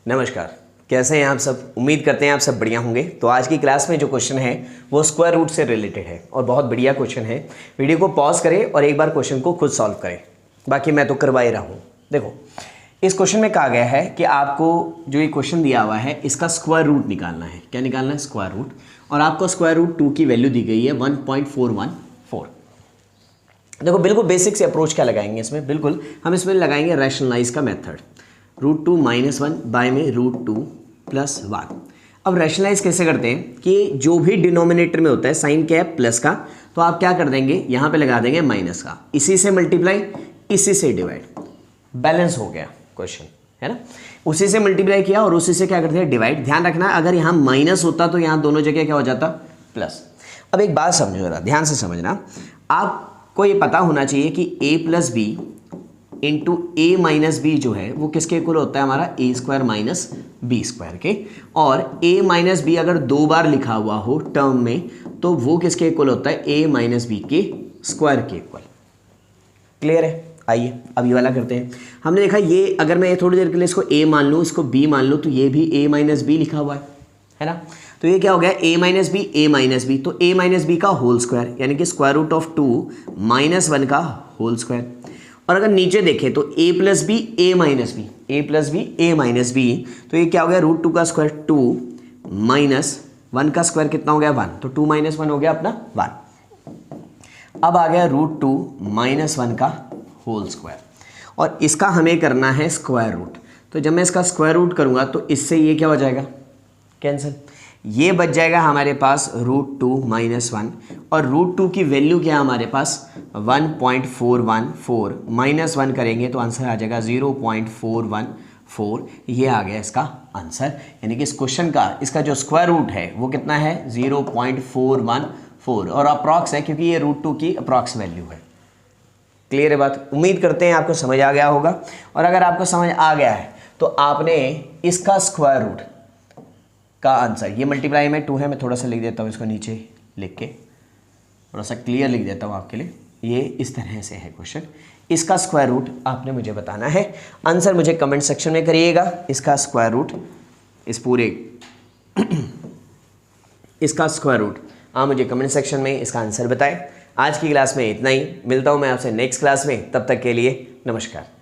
नमस्कार, कैसे हैं आप सब। उम्मीद करते हैं आप सब बढ़िया होंगे। तो आज की क्लास में जो क्वेश्चन है वो स्क्वायर रूट से रिलेटेड है और बहुत बढ़िया क्वेश्चन है। वीडियो को पॉज करें और एक बार क्वेश्चन को खुद सॉल्व करें, बाकी मैं तो करवा ही रहा हूँ। देखो, इस क्वेश्चन में कहा गया है कि आपको जो ये क्वेश्चन दिया हुआ है इसका स्क्वायर रूट निकालना है। क्या निकालना है? Square root. और आपको स्क्वायर रूट 2 की वैल्यू दी गई है 1.414। देखो, बिल्कुल बेसिक से अप्रोच क्या लगाएंगे इसमें, बिल्कुल हम इसमें लगाएंगे रैशनलाइज का मेथड। √2 - 1 बाय में √2 + 1। अब रैशनलाइज कैसे करते हैं कि जो भी डिनोमिनेटर में होता है साइन क्या है प्लस का, तो आप क्या कर देंगे, यहाँ पे लगा देंगे माइनस का, इसी से मल्टीप्लाई इसी से डिवाइड। बैलेंस हो गया क्वेश्चन, है ना। उसी से मल्टीप्लाई किया और उसी से क्या करते हैं, डिवाइड। ध्यान रखना, अगर यहाँ माइनस होता तो यहाँ दोनों जगह क्या हो जाता, प्लस। अब एक बात समझो जरा, ध्यान से समझना। आपको ये पता होना चाहिए कि a + b into a - b जो है वो किसके इक्वल होता है, हमारा a² - b² के। और a - b अगर 2 बार लिखा हुआ हो टर्म में तो वो किसके इक्वल होता है, a - b के स्क्वायर के इक्वल। क्लियर है? आइए अब ये वाला करते हैं। हमने देखा ये, अगर मैं थोड़ी देर के लिए इसको a मान लूँ, इसको b मान लूँ, तो ये भी a - b लिखा हुआ है ना। तो ये क्या हो गया, a - b, तो a - b का होल स्क्वायर, यानी कि स्क्वायर रूट ऑफ 2 - 1 का होल स्क्वायर। और अगर नीचे देखें तो a + b a - b, तो ये क्या हो गया, √2 का स्क्वायर 2 - 1 का स्क्वायर कितना हो गया, 1, तो 2 - 1 हो गया अपना 1। अब आ गया √2 - 1 का होल स्क्वायर, और इसका हमें करना है स्क्वायर रूट। तो जब मैं इसका स्क्वायर रूट करूंगा तो इससे ये क्या हो जाएगा, कैंसिल। ये बच जाएगा हमारे पास √2 - 1, और √2 की वैल्यू क्या है हमारे पास, 1.414 - 1 करेंगे तो आंसर आ जाएगा 0.414। ये आ गया इसका आंसर, यानी कि इस क्वेश्चन का इसका जो स्क्वायर रूट है वो कितना है, 0.414, और अप्रॉक्स है क्योंकि ये √2 की अप्रॉक्स वैल्यू है। क्लियर है बात? उम्मीद करते हैं आपको समझ आ गया होगा। और अगर आपको समझ आ गया है तो आपने इसका स्क्वायर रूट का आंसर, ये मल्टीप्लाई में 2 है, मैं थोड़ा सा लिख देता हूँ इसको नीचे लिख के, थोड़ा सा क्लियर लिख देता हूँ आपके लिए। ये इस तरह से है क्वेश्चन, इसका स्क्वायर रूट आपने मुझे बताना है। आंसर मुझे कमेंट सेक्शन में करिएगा। इसका स्क्वायर रूट, इस पूरे इसका स्क्वायर रूट आप मुझे कमेंट सेक्शन में इसका आंसर बताएं। आज की क्लास में इतना ही, मिलता हूँ मैं आपसे नेक्स्ट क्लास में, तब तक के लिए नमस्कार।